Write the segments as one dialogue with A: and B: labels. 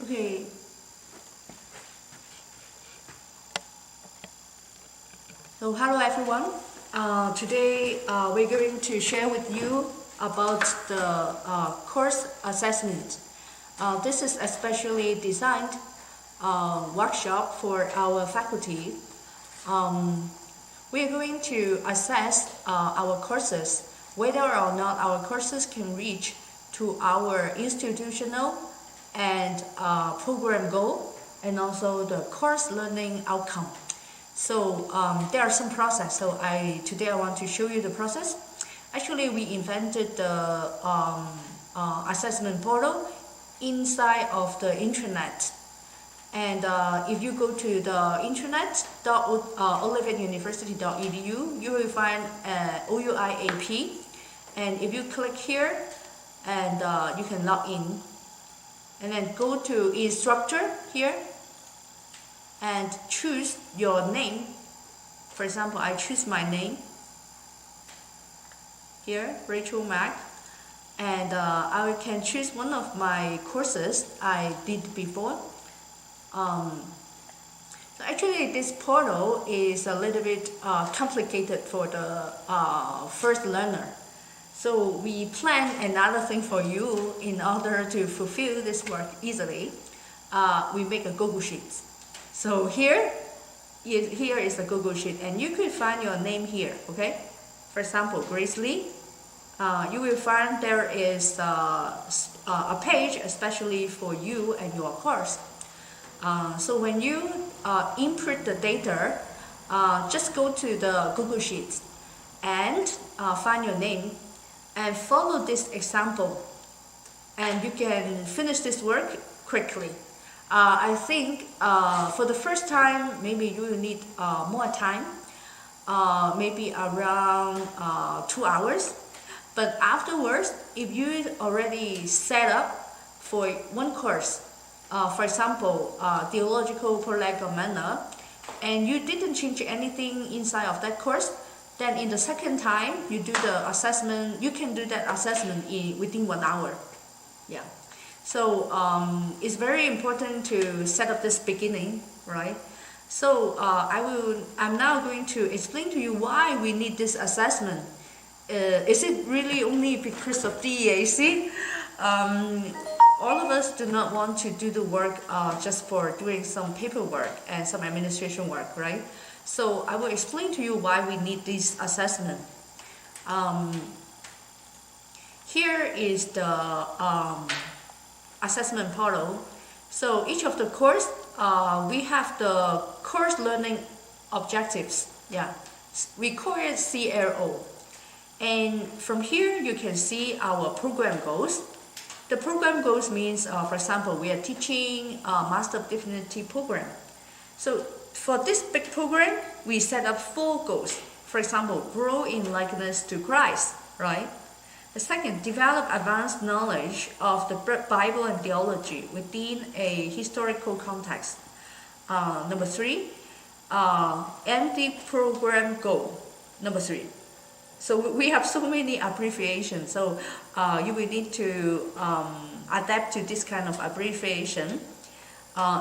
A: Okay. So hello everyone. Today we're going to share with you about the course assessment. This is especially designed workshop for our faculty. We are going to assess our courses, whether or not our courses can reach to our institutional and program goal, and also the course learning outcome. So there are some process. So today I want to show you the process. Actually, we invented the assessment portal inside of the intranet. And if you go to the internet olivetuniversity.edu, you will find OUIAP. And if you click here, and you can log in. And then go to instructor here and choose your name. For example, I choose my name here, Rachel Mack, and I can choose one of my courses I did before. So actually this portal is a little bit complicated for the first learner. So we plan another thing for you in order to fulfill this work easily. We make a Google Sheet. So here is a Google Sheet, and you could find your name here, okay? For example, Grace Lee. You will find there is a page especially for you and your course. So when you input the data, just go to the Google Sheets and find your name and follow this example, and you can finish this work quickly. I think for the first time, maybe you will need more time, maybe around 2 hours. But afterwards, if you already set up for one course, for example, theological prolegomena, and you didn't change anything inside of that course, then in the second time you do the assessment, you can do that assessment within 1 hour. Yeah. So it's very important to set up this beginning, right? So I'm now going to explain to you why we need this assessment. Is it really only because of DEAC? All of us do not want to do the work just for doing some paperwork and some administration work, right? So I will explain to you why we need this assessment. Here is the assessment portal. So each of the course, we have the course learning objectives. Yeah, we call it CLO. And from here you can see our program goals. The program goals means, for example, we are teaching a Master of Divinity program. So for this big program, we set up 4 goals. For example, grow in likeness to Christ, right? The second, develop advanced knowledge of the Bible and theology within a historical context. Number 3, empty program goal. Number 3. So we have so many abbreviations, so you will need to adapt to this kind of abbreviation.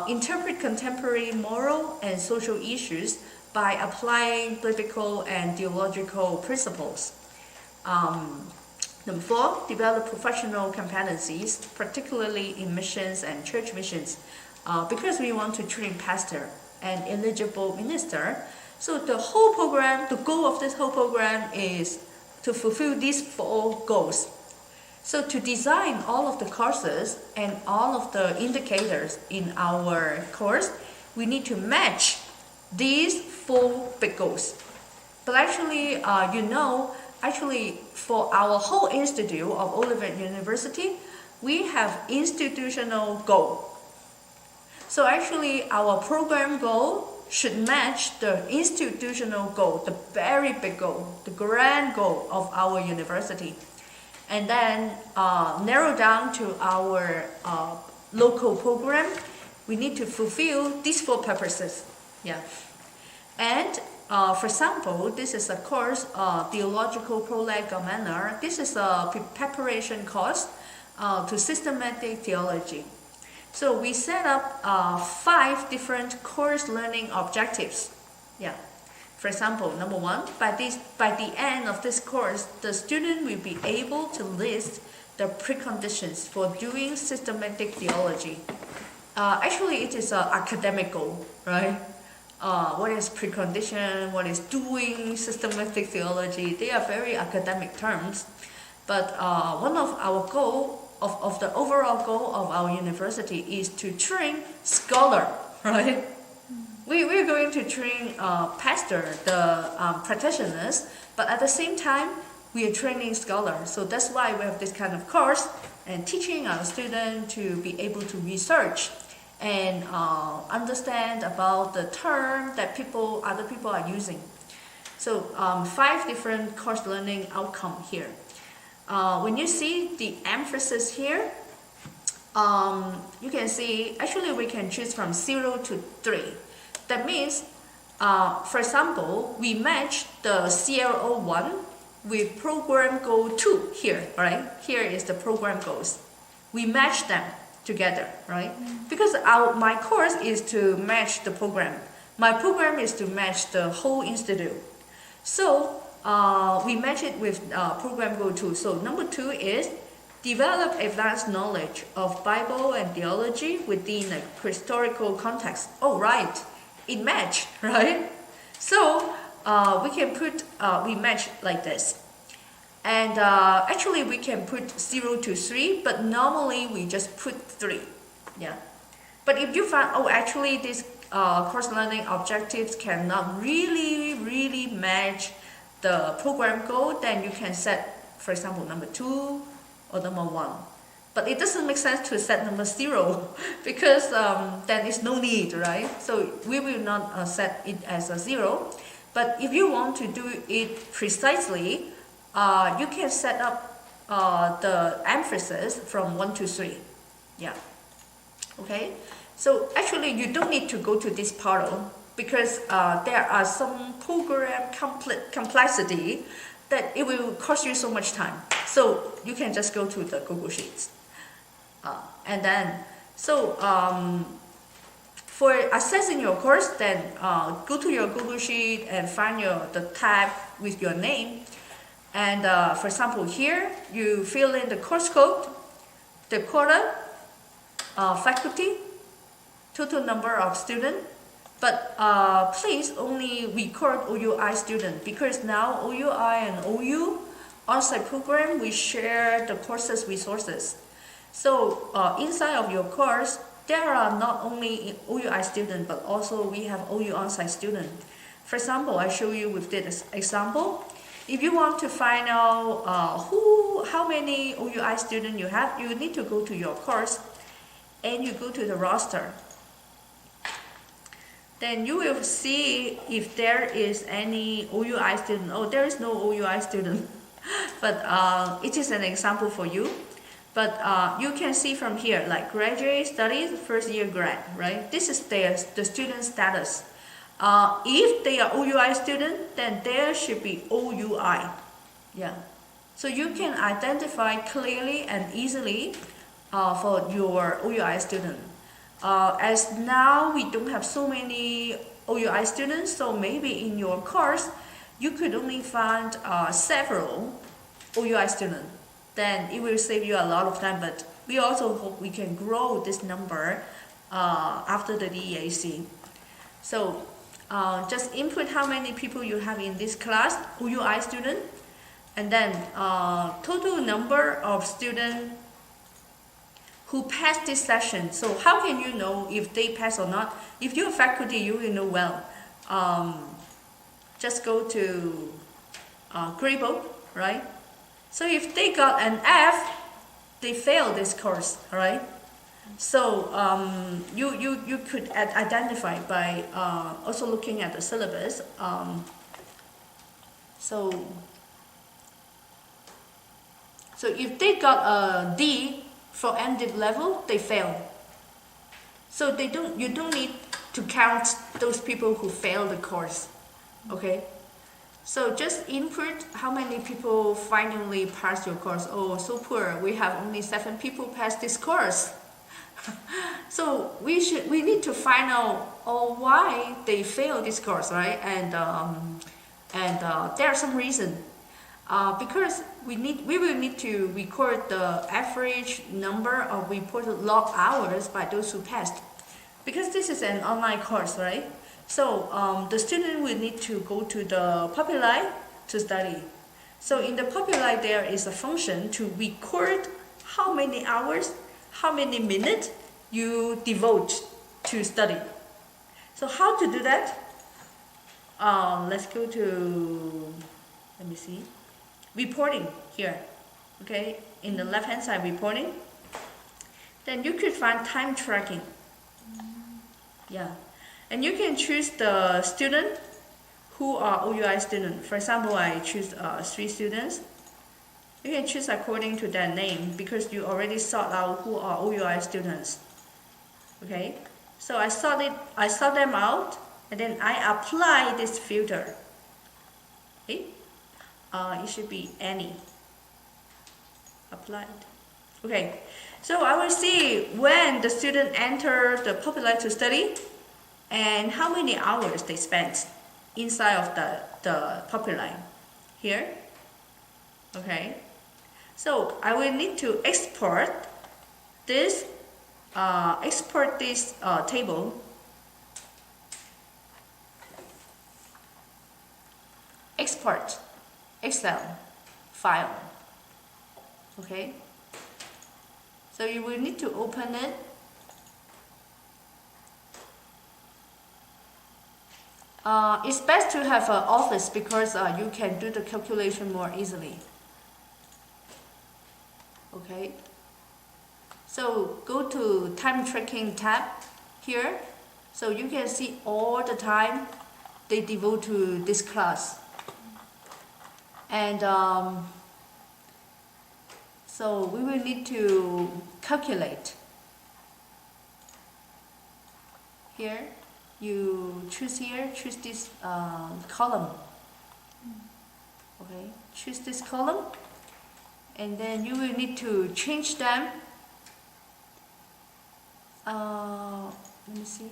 A: Interpret contemporary moral and social issues by applying biblical and theological principles. Number 4, develop professional competencies, particularly in missions and church missions, because we want to train pastor and eligible minister. So the whole program, the goal of this whole program is to fulfill these 4 goals. So to design all of the courses and all of the indicators in our course, we need to match these 4 big goals. But actually, actually for our whole institute of Olivet University, we have institutional goal. So actually our program goal should match the institutional goal, the very big goal, the grand goal of our university. And then narrow down to our local program, we need to fulfill these 4 purposes. Yeah. And for example, this is a course, Theological Prolegomena. This is a preparation course to systematic theology. So we set up 5 different course learning objectives. Yeah. For example, number 1, by the end of this course, the student will be able to list the preconditions for doing systematic theology. Actually, it is an academic goal, right? What is precondition? What is doing systematic theology? They are very academic terms, but one of our goal of the overall goal of our university is to train scholar, right? We're going to train pastor, the practitioners, but at the same time, we are training scholars. So that's why we have this kind of course and teaching our students to be able to research and understand about the term that other people are using. So 5 different course learning outcome here. When you see the emphasis here, you can see actually we can choose from 0 to 3. That means, for example, we match the CLO 1 with program goal 2 here, right? Here is the program goals. We match them together, right? Because my course is to match the program. My program is to match the whole institute. So we match it with program goal 2. So number 2 is develop advanced knowledge of Bible and theology within a historical context. Oh, right. It matched, right? So we can put, we match like this. And actually we can put 0 to 3, but normally we just put 3. Yeah. But if you find, oh, actually these course learning objectives cannot really match the program goal, then you can set, for example, number 2 or number 1. But it doesn't make sense to set number 0 because then it's no need, right? So we will not set it as a 0. But if you want to do it precisely, you can set up the emphasis from 1 to 3. Yeah. Okay. So actually, you don't need to go to this portal because there are some program complexity that it will cost you so much time. So you can just go to the Google Sheets. And then, so for accessing your course, then go to your Google Sheet and find the tab with your name. And for example, here you fill in the course code, the quota, faculty, total number of students. But please only record OUI student because now OUI and OU on-site program, we share the courses resources. So inside of your course, there are not only OUI students, but also we have OU on-site students. For example, I show you with this example. If you want to find out how many OUI students you have, you need to go to your course and you go to the roster. Then you will see if there is any OUI student. Oh, there is no OUI student, but it is an example for you. But you can see from here, like graduate studies, first year grad, right? This is the student status. If they are OUI student, then there should be OUI. Yeah. So you can identify clearly and easily for your OUI student. As now we don't have so many OUI students, so maybe in your course, you could only find several OUI students. Then it will save you a lot of time, but we also hope we can grow this number after the DEAC. So just input how many people you have in this class, OUI student, and then total number of students who passed this session. So how can you know if they pass or not? If you're faculty, you will know well. Just go to Gradebook, right? So if they got an F, they failed this course, all right? So you could identify by also looking at the syllabus. So if they got a D for ended level, they fail. So you don't need to count those people who failed the course, okay? So just input how many people finally passed your course. Oh, so poor, we have only 7 people pass this course. So we need to find out why they fail this course, right? And there are some reason. Because we will need to record the average number of reported log hours by those who passed. Because this is an online course, right? So the student will need to go to the Populi to study. So in the Populi there is a function to record how many hours, how many minutes you devote to study. So how to do that? Let's go to, let me see, reporting here. Okay, in the left hand side, reporting. Then you could find time tracking. Yeah, and you can choose the student who are OUI students. For example, I choose 3 students. You can choose according to their name because you already sort out who are OUI students. Okay, so I sort them out, and then I apply this filter. Okay, it should be any. Applied. Okay, so I will see when the student enter the Populi to study and how many hours they spent inside of the Populi here. Okay, so I will need to export this table. Export Excel file. Okay, so you will need to open it. It's best to have an office because you can do the calculation more easily. Okay, so go to time tracking tab here, so you can see all the time they devote to this class. And so we will need to calculate. Here, you choose this column. Okay, choose this column, and then you will need to change them. Let me see.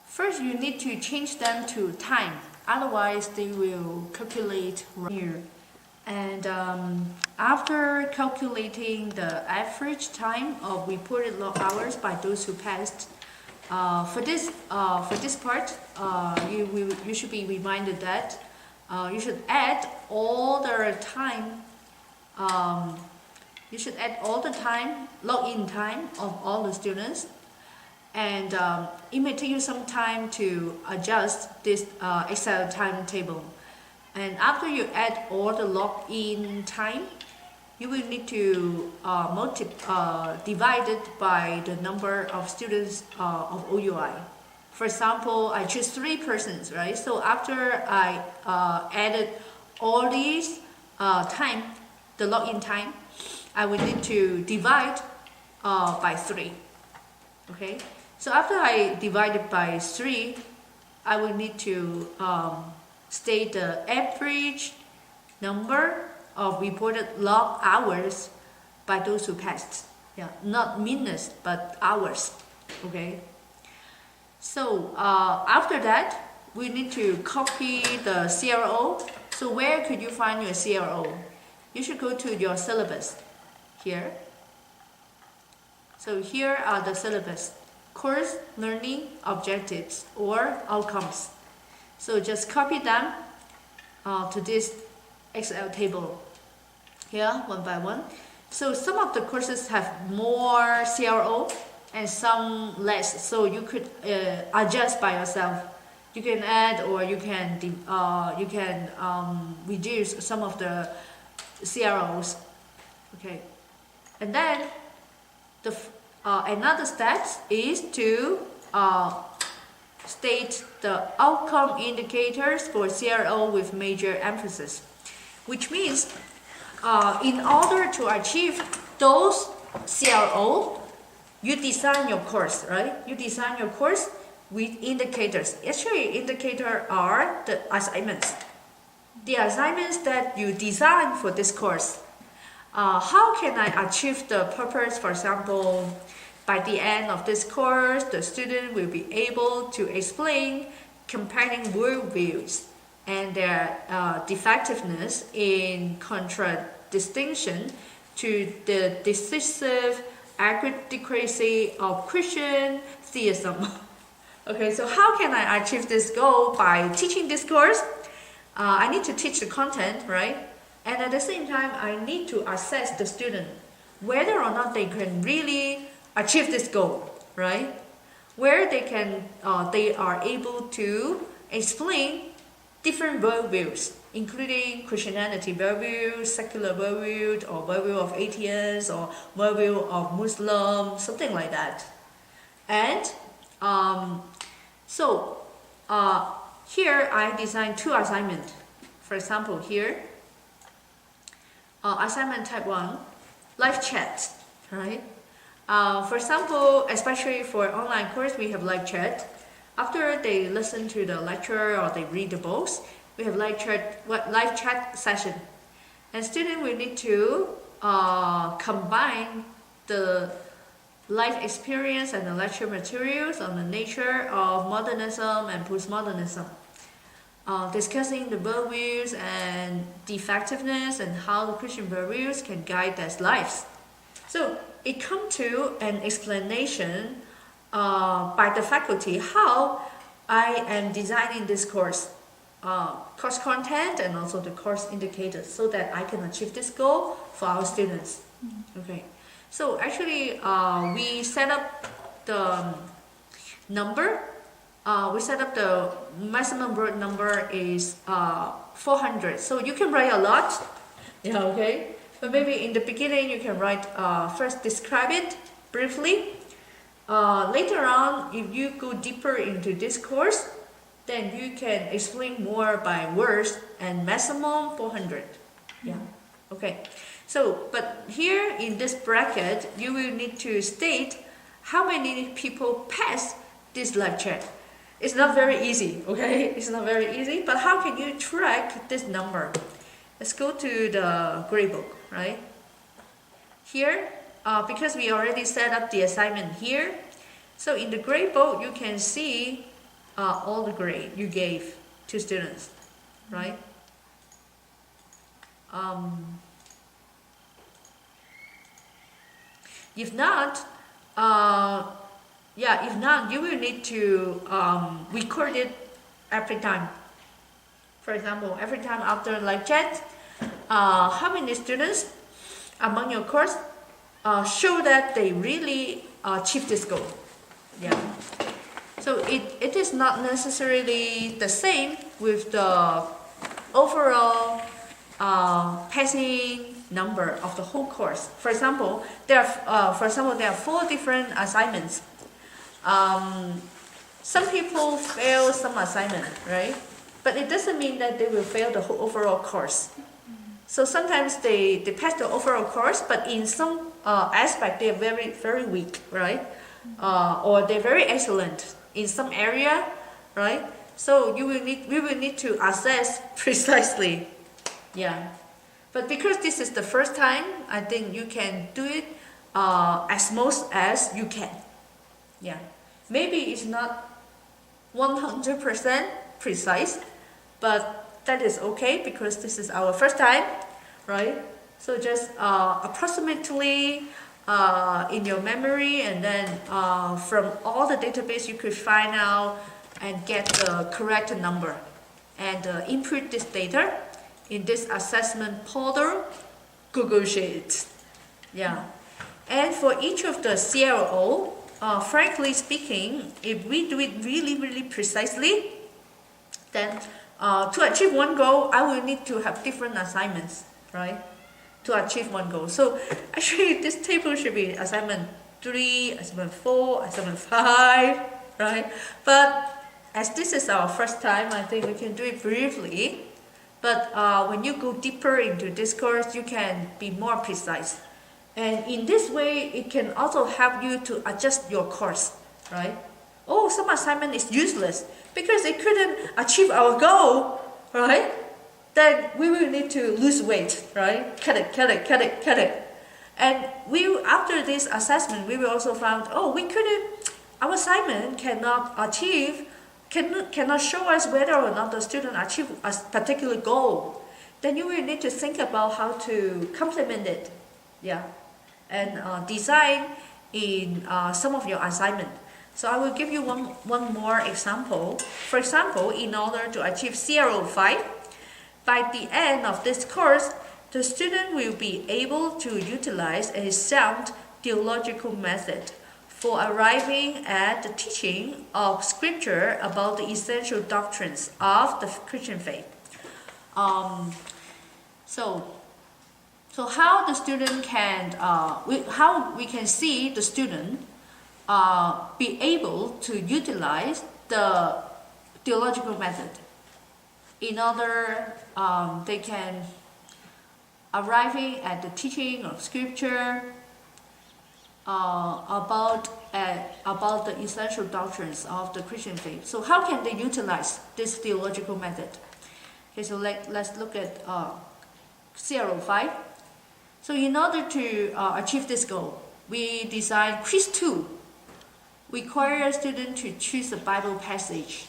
A: First, you need to change them to time, otherwise they will calculate right here. And after calculating the average time of reported log hours by those who passed, for this part, you should be reminded that you should add all the time. You should add all the time, login time of all the students. And it may take you some time to adjust this Excel timetable. And after you add all the login time, you will need to divide it by the number of students of OUI. For example, I choose 3 persons, right? So after I added all these time, the login time, I will need to divide by 3. Okay. So after I divide it by 3, I will need to state the average number of reported log hours by those who passed. Yeah, not minutes, but hours. Okay. So after that, we need to copy the CRO. So where could you find your CRO? You should go to your syllabus here. So here are the syllabus. Course learning objectives or outcomes. So just copy them to this Excel table here one by one. So some of the courses have more CRO and some less, so you could adjust by yourself. You can add or you can reduce some of the CROs. Okay, and then the another step is to state the outcome indicators for CRO with major emphasis, which means in order to achieve those CRO, you design your course, right? You design your course with indicators. Actually, indicators are the assignments. The assignments that you design for this course. How can I achieve the purpose? For example, by the end of this course, the student will be able to explain comparing worldviews and their defectiveness in contradistinction to the decisive adequacy of Christian theism. Okay, so how can I achieve this goal? By teaching this course, I need to teach the content, right? And at the same time, I need to assess the student whether or not they can really achieve this goal, right? Where they are able to explain different worldviews, including Christianity worldview, secular worldview, or worldview of atheists, or worldview of Muslims, something like that. And here I designed 2 assignments. For example, here, assignment type 1, live chat, right? For example, especially for online course, we have live chat. After they listen to the lecture or they read the books, we have live chat session. And students will need to combine the life experience and the lecture materials on the nature of modernism and postmodernism, discussing the worldviews and defectiveness and how the Christian worldviews can guide their lives. So it comes to an explanation by the faculty how I am designing this course content and also the course indicators so that I can achieve this goal for our students. Okay. So actually, we set up the number. We set up the maximum word number is 400. So you can write a lot. Yeah, okay. But maybe in the beginning you can write first describe it briefly. Later on, if you go deeper into this course, then you can explain more by words and maximum 400. Yeah. Okay. So, but here in this bracket, you will need to state how many people pass this live chat. It's not very easy, okay? It's not very easy, but how can you track this number? Let's go to the gradebook, right? Here, because we already set up the assignment here, so in the gradebook, you can see all the grade you gave to students, right? If not, if not, you will need to record it every time. For example, every time after live chat, how many students among your course show that they really achieve this goal? Yeah. So it is not necessarily the same with the overall passing number of the whole course. For example, there are 4 different assignments. Some people fail some assignment, right? But it doesn't mean that they will fail the whole overall course. So sometimes they pass the overall course, but in some aspect they are very, very weak, right? Or they're very excellent in some area, right? So we will need to assess precisely. Yeah. But because this is the first time, I think you can do it as most as you can. Yeah. Maybe it's not 100% precise, but that is okay because this is our first time, right? So just approximately in your memory, and then from all the database you could find out and get the correct number and input this data in this assessment portal, Google Sheets. Yeah. And for each of the CLO, frankly speaking, if we do it really, really precisely, then to achieve one goal, I will need to have different assignments, right? To achieve one goal. So actually, this table should be assignment 3, assignment 4, assignment 5, right? But as this is our first time, I think we can do it briefly. But when you go deeper into this course, you can be more precise. And in this way, it can also help you to adjust your course, right? Oh, some assignment is useless because it couldn't achieve our goal, right? Then we will need to lose weight, right? Cut it, cut it, cut it, cut it. And after this assessment, we will also found, oh, our assignment cannot show us whether or not the student achieve a particular goal. Then you will need to think about how to complement it, yeah, and design in some of your assignment. So I will give you one more example. For example, in order to achieve CRO5, by the end of this course, the student will be able to utilize a sound theological method for arriving at the teaching of Scripture about the essential doctrines of the Christian faith. So how the student can, how we can see the student be able to utilize the theological method in order they can arriving at the teaching of Scripture about the essential doctrines of the Christian faith. So how can they utilize this theological method? Okay, so let's look at CRO5. So in order to achieve this goal, we designed Quiz 2. We require a student to choose a Bible passage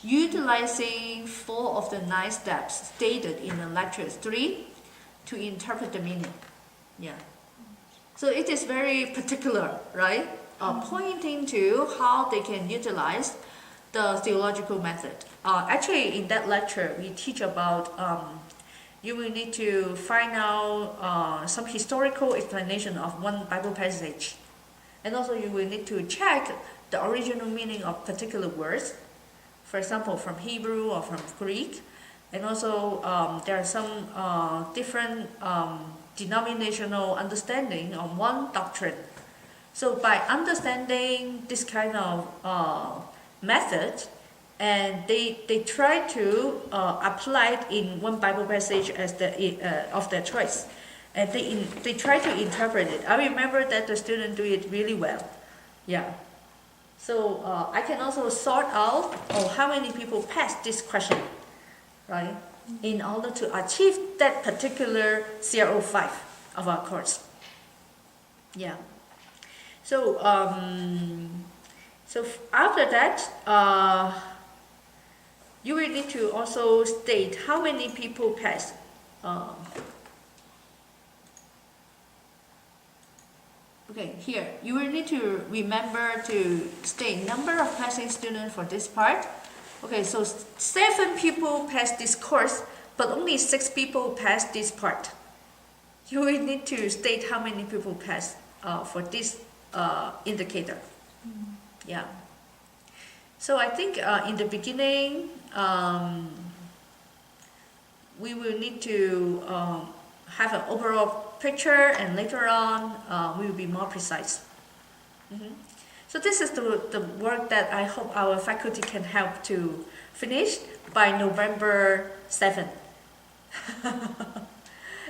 A: utilizing 4 of the 9 steps stated in the lecture 3 to interpret the meaning. Yeah. So it is very particular, right? Pointing to how they can utilize the theological method. Actually, in that lecture, we teach about you will need to find out some historical explanation of one Bible passage. And also you will need to check the original meaning of particular words, for example, from Hebrew or from Greek. And also there are some different denominational understanding on one doctrine. So by understanding this kind of method, and they try to apply it in one Bible passage as of their choice, and they try to interpret it. I remember that the student do it really well. Yeah. So I can also sort out how many people passed this question, right? In order to achieve that particular CRO5 of our course. Yeah. So after that, you will need to also state how many people passed. Okay, here you will need to remember to state number of passing students for this part. Okay, so 7 people passed this course, but only 6 people passed this part. You will need to state how many people passed for this indicator. Yeah. So I think in the beginning, we will need to have an overall picture, and later on we will be more precise. So this is the work that I hope our faculty can help to finish by November 7th.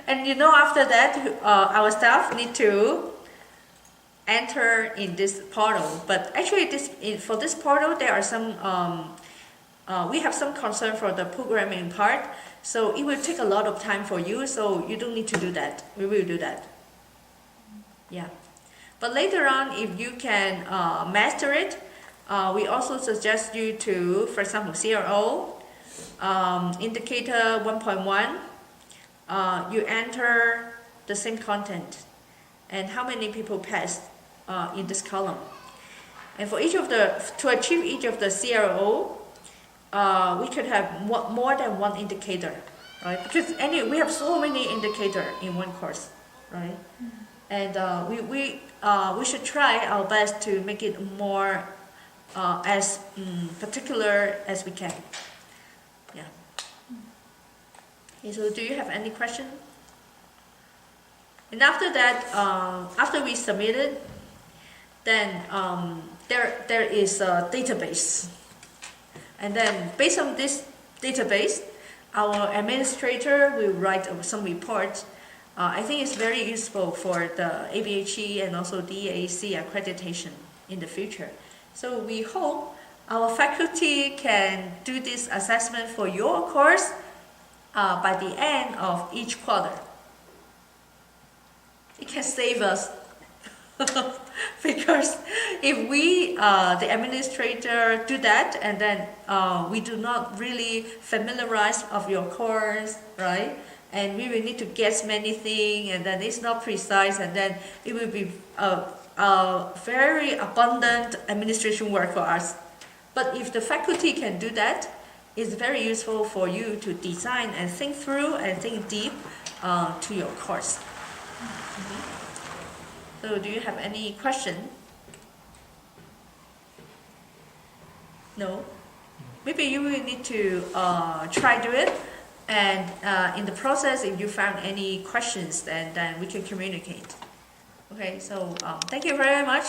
A: And after that, our staff need to enter in this portal. But actually, for this portal, there are some we have some concern for the programming part. So it will take a lot of time for you. So you don't need to do that. We will do that. Yeah. But later on, if you can master it, we also suggest you to, for example, CRO, indicator 1.1, you enter the same content and how many people passed in this column. And for to achieve each of the CRO, we could have more than one indicator, right? Because we have so many indicators in one course, right? And we should try our best to make it more as particular as we can. Yeah. Okay, so do you have any question? And after that, after we submit it, then there is a database. And then based on this database, our administrator will write some reports I think it's very useful for the ABHE and also DAC accreditation in the future. So we hope our faculty can do this assessment for your course by the end of each quarter. It can save us because if we, the administrator, do that and then we do not really familiarize of your course, right? And we will need to guess many things and then it's not precise and then it will be a very abundant administration work for us. But if the faculty can do that, it's very useful for you to design and think through and think deep to your course. So do you have any question? No? Maybe you will need to try do it, and in the process, if you found any questions, then we can communicate. Okay, so thank you very much.